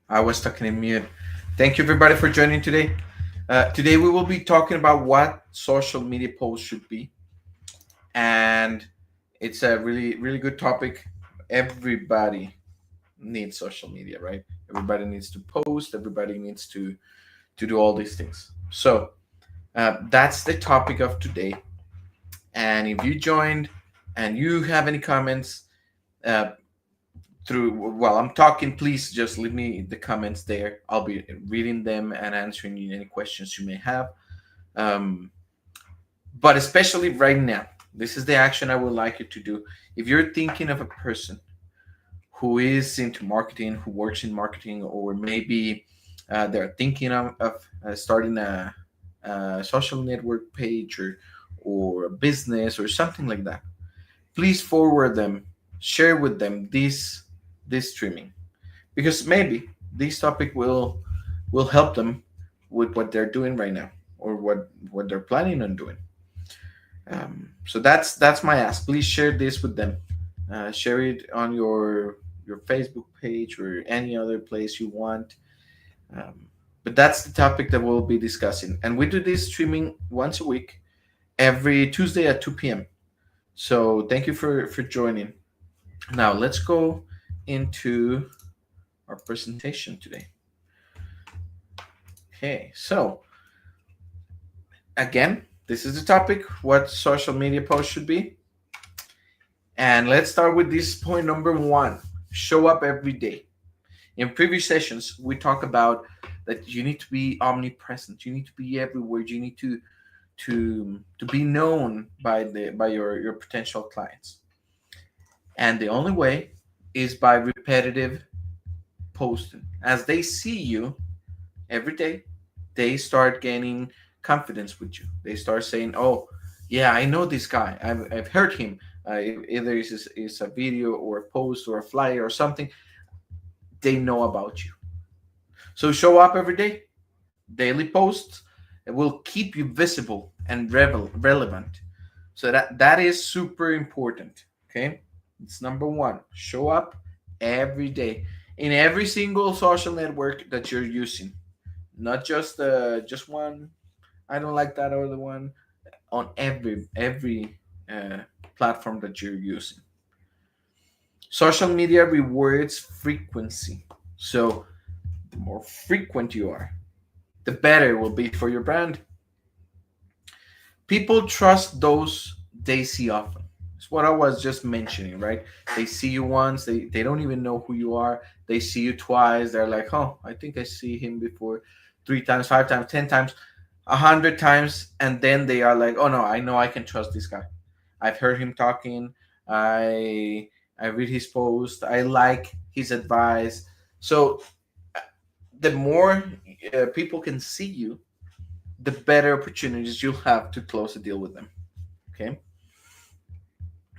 I was talking in mute. Thank you, everybody, for joining today. Today, we will be talking about what social media posts should be, and it's a really good topic. Everybody needs social media, right? Everybody needs to post. Everybody needs to do all these things. So that's the topic of today. And if you joined and you have any comments, uh, through while I'm talking, please just leave me the comments there. I'll be reading them and answering any questions you may have. Um, but especially right now, this is the action I would like you to do. If you're thinking of a person who is into marketing, who works in marketing, or maybe they're thinking of starting a social network page or a business or something like that, please forward them, share with them this streaming, because maybe this topic will help them with what they're doing right now or what they're planning on doing. So that's my ask. Please share this with them. Share it on your Facebook page or any other place you want. Um, but that's the topic that we'll be discussing, and we do this streaming once a week, every Tuesday at 2 p.m. So thank you for joining. Now let's go into our presentation today. Okay, so again, this is the topic: what social media posts should be. And let's start with this point number one: show up every day. In previous sessions, we talked about that you need to be omnipresent. You need to be everywhere. You need to be known by your potential clients. And the only way is by repetitive posting. As they see you every day, they start gaining confidence with you. They start saying, "Oh, yeah, I know this guy. I've heard him. Either it's a video or a post or a flyer or something. They know about you." So show up every day. Daily posts will keep you visible and relevant. So that is super important. Okay, it's number one. Show up every day in every single social network that you're using, not just one. I don't like that other one. On every uh, platform that you're using. Social media rewards frequency. So the more frequent you are, the better it will be for your brand. People trust those they see often. It's what I was just mentioning, right? They see you once, they don't even know who you are. They see you twice, they're like, oh, I think I see him before 3 times, 5 times, 10 times, 100 times, and then they are like, oh no, I know I can trust this guy. I've heard him talking. I read his post. I like his advice. So the more people can see you, the better opportunities you'll have to close a deal with them. Okay.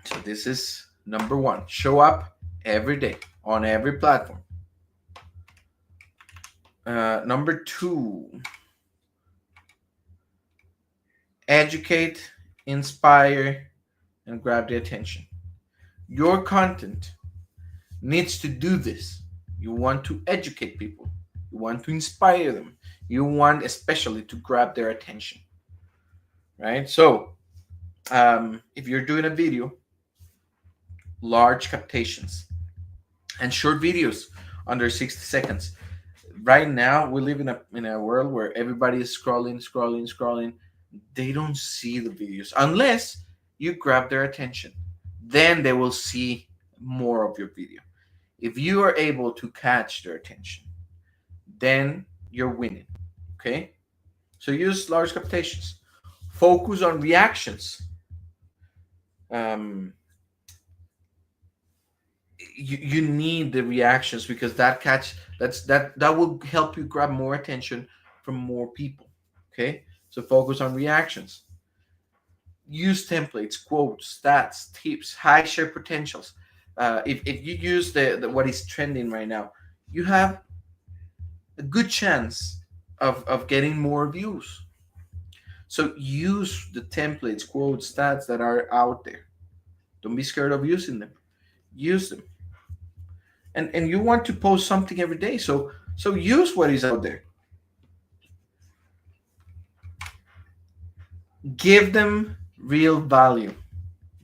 So this is number one. Show up every day on every platform. Number two, educate, inspire, and grab the attention. Your content needs to do this. You want to educate people, you want to inspire them, you want especially to grab their attention, right? So, if you're doing a video, large captations and short videos under 60 seconds. Right now, we live in a world where everybody is scrolling. They don't see the videos unless you grab their attention. Then they will see more of your video. If you are able to catch their attention, then you're winning. Okay? So use large captations. Focus on reactions. Um, you need the reactions because that will help you grab more attention from more people. Okay, so focus on reactions. Use templates, quotes, stats, tips, high share potentials. If you use the what is trending right now, you have a good chance of getting more views. So use the templates, quotes, stats that are out there. Don't be scared of using them. Use them. And you want to post something every day. So So use what is out there. Give them real value.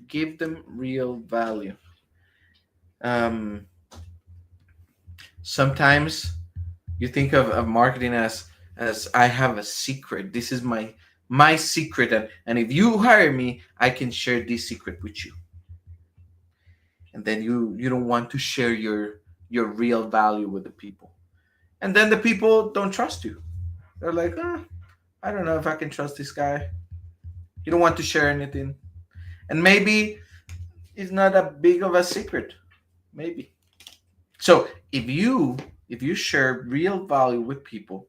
Give them real value. Um, Sometimes you think of marketing as I have a secret. This is my secret, and if you hire me, I can share this secret with you. And then you don't want to share your real value with the people, and then the people don't trust you. They're like, I don't know if I can trust this guy. You don't want to share anything, and maybe it's not a big of a secret. Maybe. So if you share real value with people,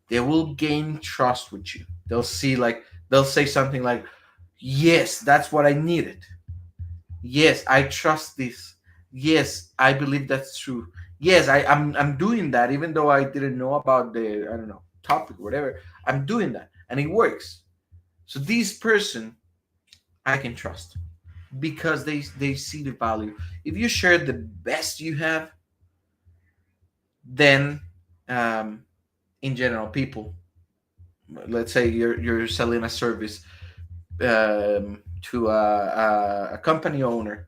they will gain trust with you. They'll say something like, "Yes, that's what I needed. Yes, I trust this. Yes, I believe that's true. Yes, I'm doing that even though I didn't know about the, I don't know, topic or whatever. I'm doing that and it works. So this person I can trust because they see the value. If you share the best you have, then um, in general, people, let's say you're selling a service to a company owner,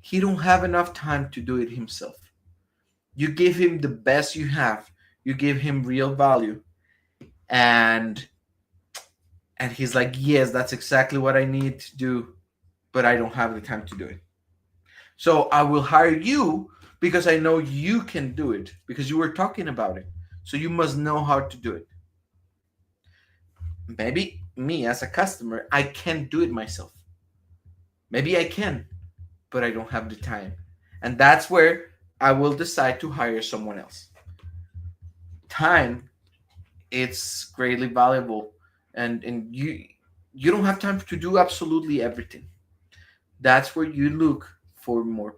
he don't have enough time to do it himself. You give him the best you have, you give him real value, and he's like, yes, that's exactly what I need to do, but I don't have the time to do it. So I will hire you because I know you can do it because you were talking about it. So you must know how to do it. Maybe me as a customer, I can't do it myself. Maybe I can, but I don't have the time. And that's where I will decide to hire someone else. Time, it's greatly valuable, and you don't have time to do absolutely everything. That's where you look for more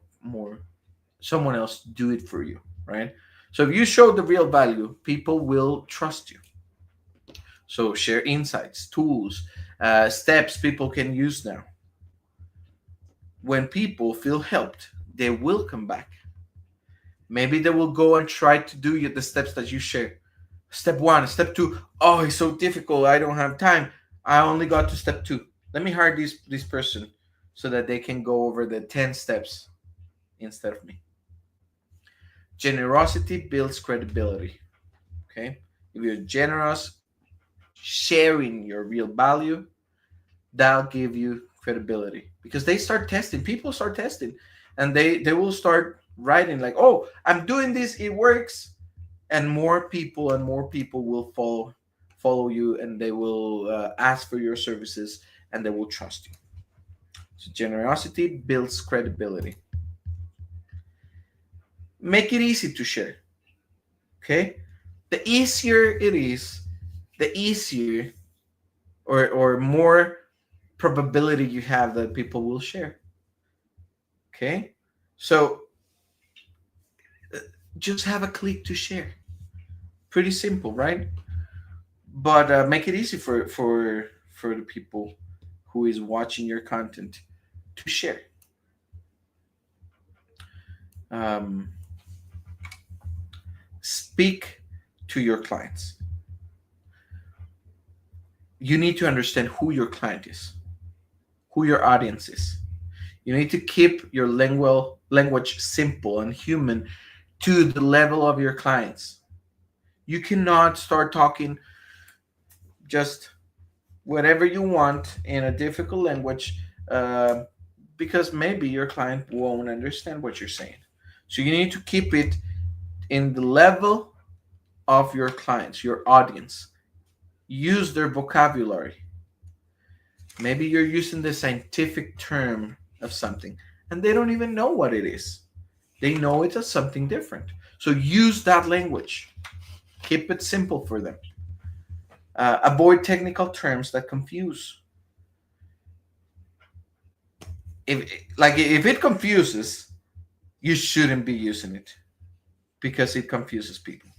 someone else to do it for you, right? So if you show the real value, people will trust you. So share insights, tools, steps people can use now. When people feel helped, they will come back. Maybe they will go and try to do the steps that you share. Step one, step two. Oh, it's so difficult. I don't have time. I only got to step two. Let me hire this person so that they can go over the 10 steps instead of me. Generosity builds credibility. Okay. If you're generous, sharing your real value, that'll give you credibility because they start testing. People start testing, and they will start writing like, "Oh, I'm doing this. It works." And more people will follow you, and they will ask for your services, and they will trust you. So generosity builds credibility. Make it easy to share. Okay, the easier it is, the easier or more probability you have that people will share. Okay, so just have a click to share. Pretty simple, right? But make it easy for the people who is watching your content to share. um, Speak to your clients. You need to understand who your client is, who your audience is. You need to keep your language simple and human to the level of your clients. You cannot start talking just whatever you want in a difficult language, uh, because maybe your client won't understand what you're saying. So you need to keep it in the level of your clients, your audience. Use their vocabulary. Maybe you're using the scientific term of something and they don't even know what it is. They know it's a something different. So use that language. Keep it simple for them. Avoid technical terms that confuse. If it confuses, you shouldn't be using it because it confuses people.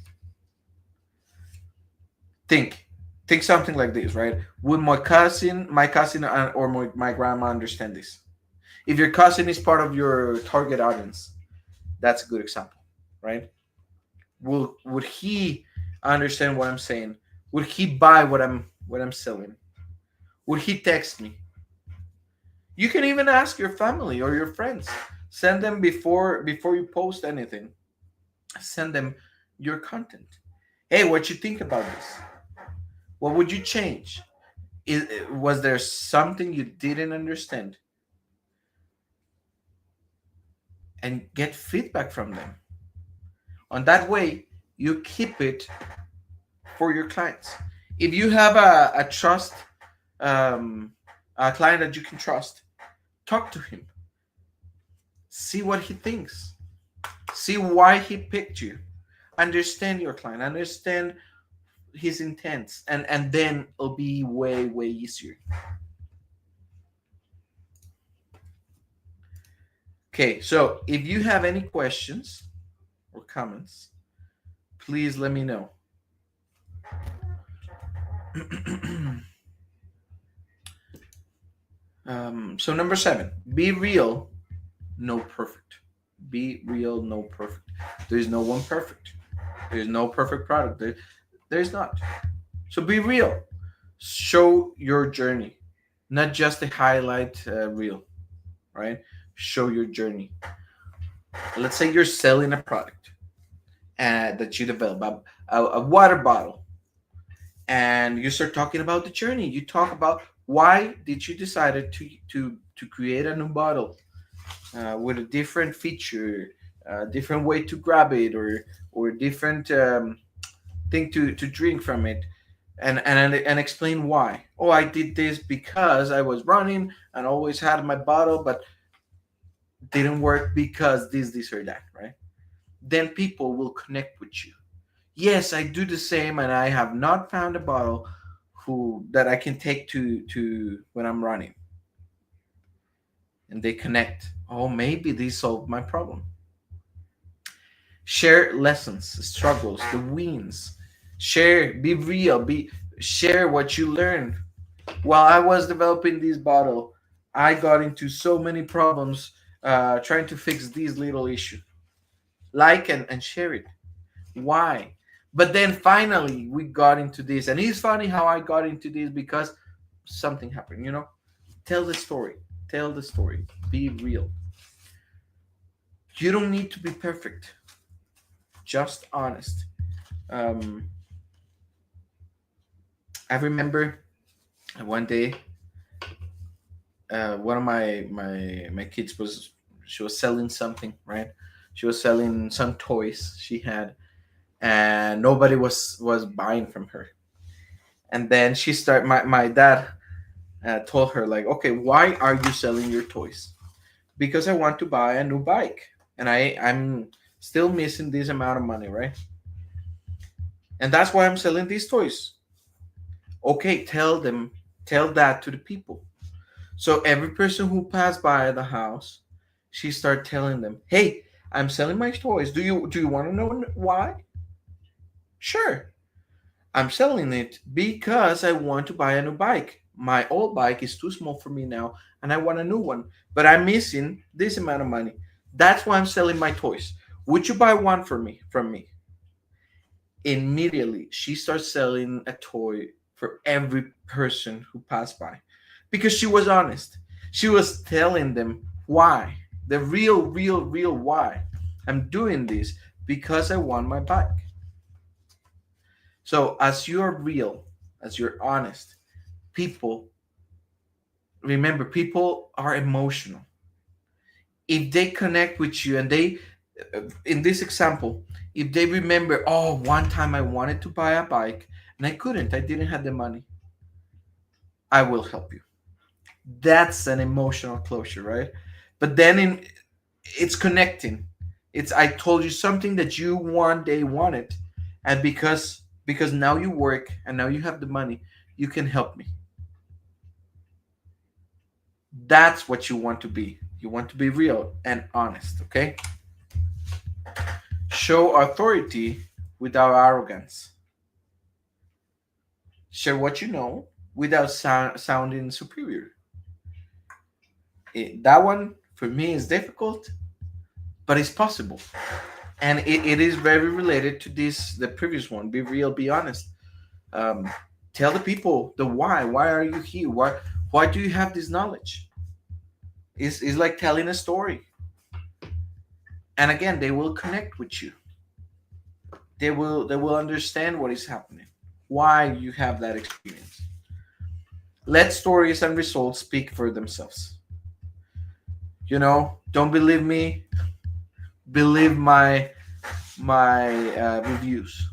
Think think something like this, right? Would my cousin or my grandma understand this? If your cousin is part of your target audience, that's a good example, right? Will would he understand what I'm saying? Would he buy what I'm selling? Would he text me? You can even ask your family or your friends. Send them before you post anything. Send them your content. Hey, what you think about this? What would you change? Was there something you didn't understand? And get feedback from them. On that way, you keep it for your clients. If you have a trust, um, a client that you can trust, talk to him. See what he thinks. See why he picked you. Understand your client. Understand his intents, and then it'll be way easier. Okay, so if you have any questions or comments, please let me know. So number 7, be real, no perfect. Be real, no perfect. There's no one perfect. There's no perfect product. There's not. So be real. Show your journey, not just the highlight reel, right? Show your journey. Let's say you're selling a product that you develop, a water bottle, and you start talking about the journey. You talk about why did you decided to create a new bottle with a different feature, a different way to grab it, or different thing to drink from it, and explain why. Oh, I did this because I was running and always had my bottle, but didn't work because this or that, right? Then people will connect with you. Yes, I do the same, and I have not found a bottle who that I can take to when I'm running, and they connect. Oh, maybe this solved my problem. Share lessons, struggles, the wins. Share, be real, be share what you learned. While I was developing this bottle, I got into so many problems trying to fix these little issues. Like and share it. Why? But then finally we got into this, and it's funny how I got into this because something happened. Tell the story. Tell the story. Be real. You don't need to be perfect. Just honest. Um, I remember one day, one of my kids was she was selling something, right? She was selling some toys she had, and nobody was buying from her. And then my dad told her, like, okay, why are you selling your toys? Because I want to buy a new bike, and I'm still missing this amount of money, right? And that's why I'm selling these toys. Okay, tell that to the people. So every person who passed by the house, she started telling them, hey, I'm selling my toys. Do you want to know why? Sure. I'm selling it because I want to buy a new bike. My old bike is too small for me now, and I want a new one, but I'm missing this amount of money. That's why I'm selling my toys. Would you buy one for me from me? Immediately, she starts selling a toy for every person who passed by because she was honest. She was telling them why, the real why. I'm doing this because I want my bike. So, as you're real, as you're honest, people, remember, people are emotional. If they connect with you and in this example, if they remember, oh, one time I wanted to buy a bike and I couldn't, I didn't have the money, I will help you. That's an emotional closure, right? But then it's connecting. It's I told you something that you one day wanted, and because now you work and now you have the money, you can help me. That's what you want to be. You want to be real and honest, okay? Show authority without arrogance. Share what you know without sounding superior. That one for me is difficult, but it's possible. And it is very related to this, the previous one. Be real, be honest. um, Tell the people the why are you here, why do you have this knowledge. Is like telling a story, and again they will connect with you. They will understand what is happening, why you have that experience. Let stories and results speak for themselves. Don't believe me, believe my reviews,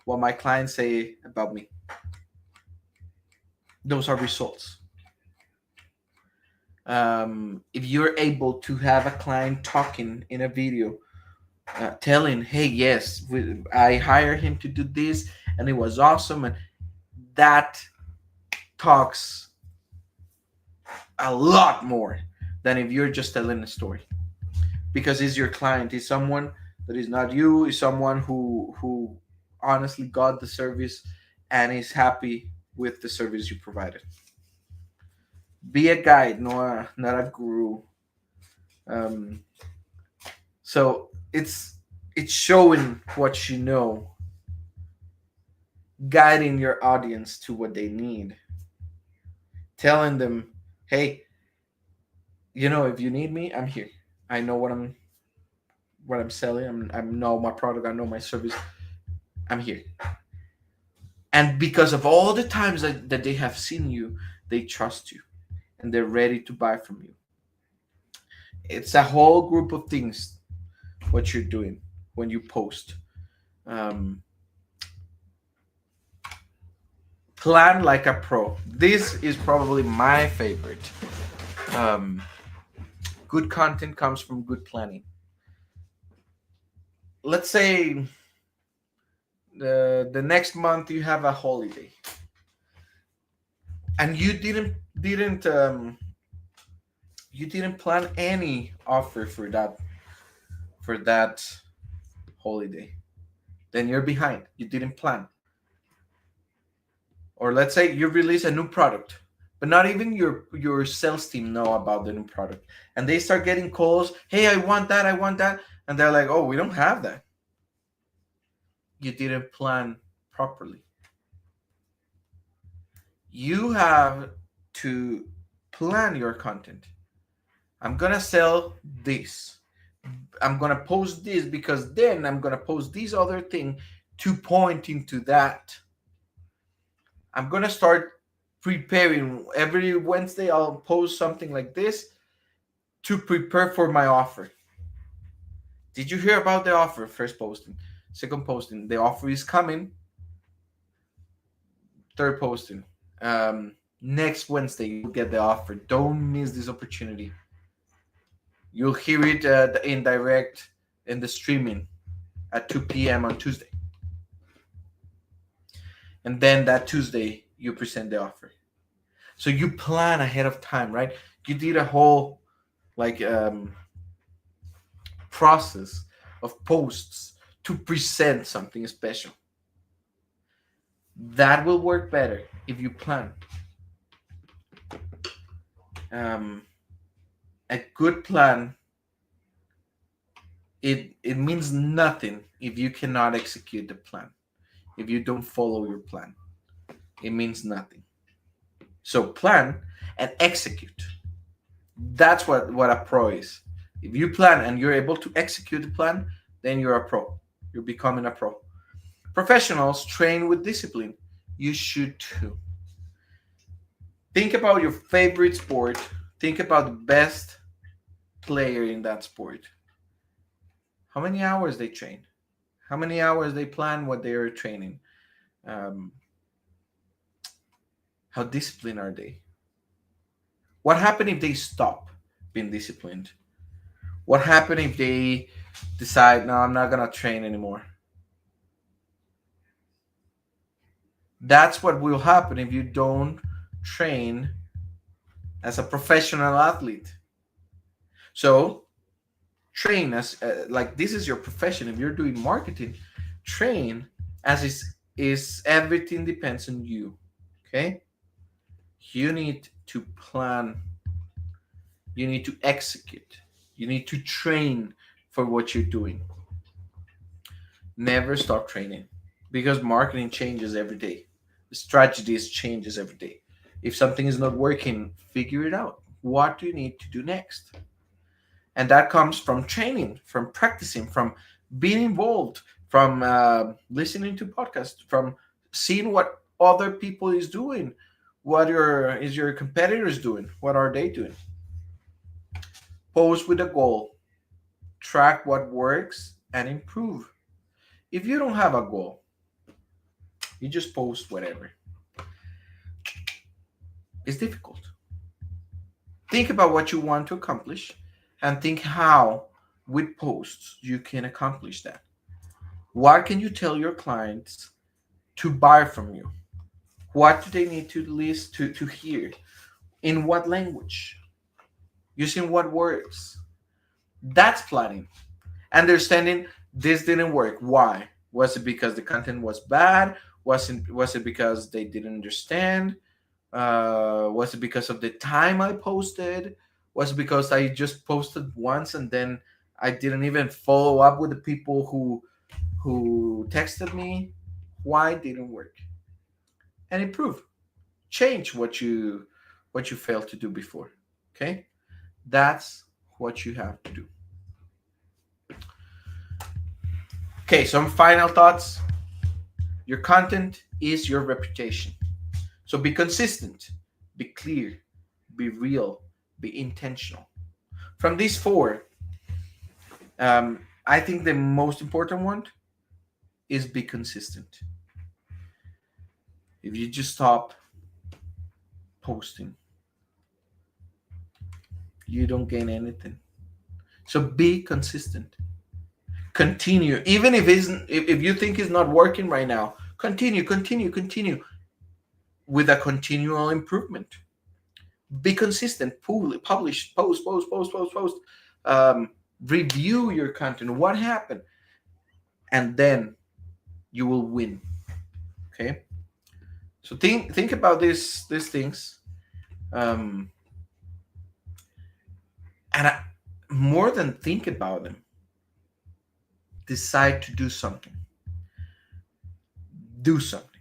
what my clients say about me. Those are results. If you're able to have a client talking in a video, telling, hey, yes, I hired him to do this and it was awesome, and that talks a lot more than if you're just telling a story, because it's your client, is someone that is not you, is someone who honestly got the service and is happy with the service you provided. Be a guide, not a guru. um, so it's showing what you know, guiding your audience to what they need, telling them, hey, if you need me, I'm here. I know what I'm selling. I know my product, I know my service. I'm here. And because of all the times that they have seen you, they trust you and they're ready to buy from you. It's a whole group of things what you're doing when you post. um, Plan like a pro. This is probably my favorite. um, Good content comes from good planning. Let's say the next month you have a holiday and you didn't plan any offer for that holiday. Then you're behind. You didn't plan. Or let's say you release a new product, but not even your sales team know about the new product, and they start getting calls, hey, I want that, and they're like, oh, we don't have that. You didn't plan properly. You have to plan your content. I'm gonna sell this. I'm gonna post this because then I'm gonna post this other thing to point into that. I'm gonna start preparing every Wednesday. I'll post something like this to prepare for my offer. Did you hear about the offer? First posting, second posting. The offer is coming. Third posting. Next Wednesday you'll get the offer. Don't miss this opportunity. You'll hear it in direct in the streaming at 2 p.m. on Tuesday. And then that Tuesday, you present the offer. So you plan ahead of time, right? You did a whole like process of posts to present something special. That will work better if you plan. Um, a good plan, it means nothing if you cannot execute the plan. If you don't follow your plan, it means nothing. So plan and execute. That's what a pro is. If you plan and you're able to execute the plan, then you're a pro. You're becoming a pro. Professionals train with discipline. You should too. Think about your favorite sport. Think about the best player in that sport. How many hours they train? How many hours they plan what they are training? Um, how disciplined are they? What happened if they stop being disciplined? What happened if they decide, no, I'm not gonna train anymore? That's what will happen if you don't train as a professional athlete. So train as like this is your profession. If you're doing marketing, train as is everything depends on you. Okay, you need to plan. You need to execute. You need to train for what you're doing. Never stop training, because marketing changes every day. Strategies changes every day. If something is not working, figure it out. What do you need to do next? And that comes from training, from practicing, from being involved, from listening to podcasts, from seeing what other people is doing, what your competitors doing, what are they doing. Post with a goal, track what works, and improve. If you don't have a goal, you just post whatever. It's difficult. Think about what you want to accomplish and think how, with posts, you can accomplish that. What can you tell your clients to buy from you? What do they need to list to hear? In what language? Using what words? That's planning. Understanding this didn't work. Why? Was it because the content was bad? Was it because they didn't understand? Was it because of the time I posted? Was it because I just posted once and then I didn't even follow up with the people who texted me? Why didn't work? And improve. Change what you failed to do before. Okay? That's what you have to do. Okay, some final thoughts. Your content is your reputation. So be consistent, be clear, be real, be intentional. From these four, I think the most important one is be consistent. If you just stop posting, you don't gain anything. So be consistent. Continue, even if you think it's not working right now. Continue with a continual improvement. Be consistent. Publish, post. Review your content. What happened, and then you will win. Okay. So think about these things, um, and more than think about them, decide to do something. Do something.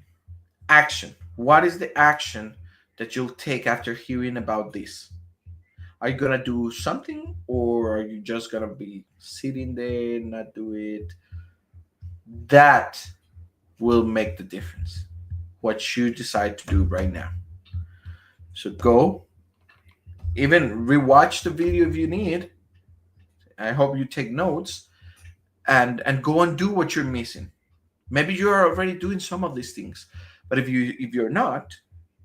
Action. What is the action that you'll take after hearing about this? Are you gonna do something, or are you just gonna be sitting there, not do it? That will make the difference. What you decide to do right now. So go, even rewatch the video if you need. I hope you take notes, and go and do what you're missing. Maybe you're already doing some of these things, but if you're not,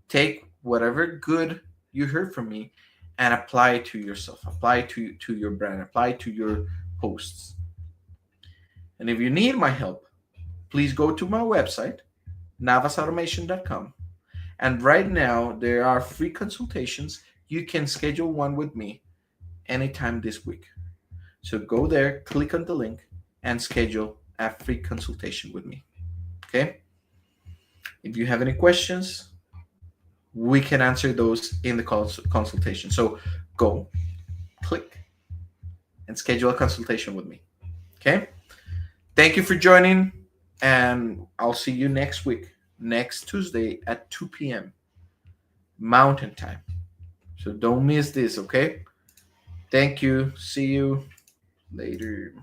take whatever good you heard from me and apply it to yourself, apply it to your brand, apply it to your posts. And if you need my help, please go to my website, navasautomation.com. And right now, there are free consultations. You can schedule one with me anytime this week. So go there, click on the link, and schedule a free consultation with me. Okay? If you have any questions, we can answer those in the consultation. So go, click, and schedule a consultation with me. Okay? Thank you for joining, and I'll see you next week, next Tuesday at 2 p.m. Mountain Time. So don't miss this, okay? Thank you. See you later.